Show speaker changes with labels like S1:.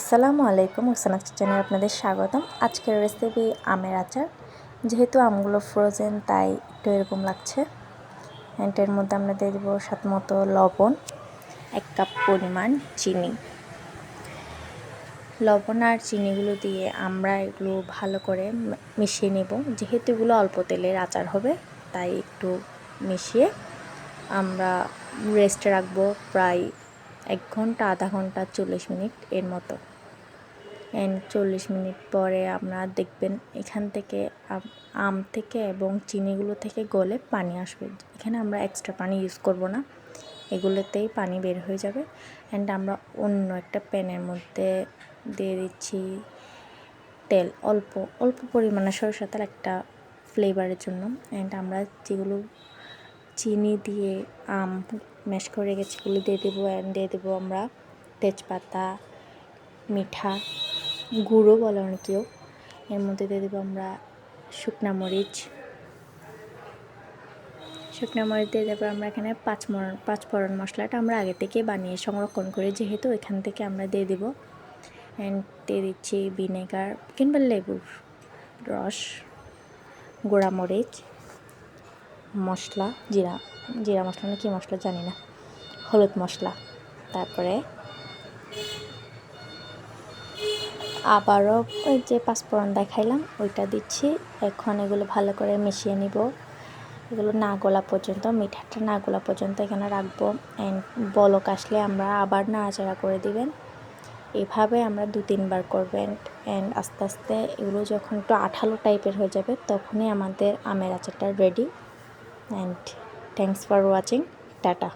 S1: আসসালামু আলাইকুম, ওকসানা কিচেনে আপনাদের স্বাগতম। আজকের রেসিপি আমের আচার। যেহেতু আমগুলো ফ্রোজেন তাই একটু এরকম লাগছে। এর মধ্যে আমরা দিয়ে দেবো স্বাদ মতো লবণ, 1 কাপ পরিমাণ চিনি। লবণ আর চিনিগুলো দিয়ে আমরা এগুলো ভালো করে মিশিয়ে নেব। যেহেতু এগুলো অল্প তেলের আচার হবে তাই একটু মিশিয়ে আমরা রেস্টে রাখবো প্রায় 1 ঘন্টা, আধা ঘন্টা, 40 মিনিট এর মতো। 40 মিনিট পরে আপনারা দেখবেন এখান থেকে আম থেকে এবং চিনিগুলো থেকে গলে পানি আসবে। এখানে আমরা এক্সট্রা পানি ইউজ করব না, এগুলোতেই পানি বের হয়ে যাবে। আমরা অন্য একটা প্যানের মধ্যে দিয়ে দিচ্ছি তেল, অল্প অল্প পরিমাণে সরিষার তেল, একটা ফ্লেভারের জন্য। আমরা যেগুলো চিনি দিয়ে আম ম্যাশ করে রেখেছি এগুলো দিয়ে দেবো। দিয়ে দেবো আমরা তেজপাতা, মিঠা গুঁড়ো বলে অনেকেও। এর মধ্যে দিয়ে দেবো আমরা শুকনা মরিচ দিয়ে দেবো আমরা এখানে পাঁচফোড়ন মশলাটা আমরা আগে থেকে বানিয়ে সংরক্ষণ করে, যেহেতু এখান থেকে আমরা দিয়ে দেবো। দিয়ে দিচ্ছি ভিনেগার কিংবা লেবুর রস, গুঁড়া মরিচ, মশলা, জিরা মশলা না কি মশলা জানি না, হলুদ মশলা, তারপরে আবারও ওই যে পাঁচফোড়ন দেখাইলাম ওইটা দিচ্ছি। এখন এগুলো ভালো করে মিশিয়ে নিব। এগুলো না গলা পর্যন্ত, মিঠাটা না গলা পর্যন্ত এখানে রাখবো। বলক আসলে আমরা আবার নাড়াচাড়া করে দিবেন। এভাবে আমরা 2-3 বার করবেন। আস্তে আস্তে এগুলো যখন একটু আঠালো টাইপের হয়ে যাবে তখনই আমাদের আমের আচারটা ready. Thanks for watching. Tata.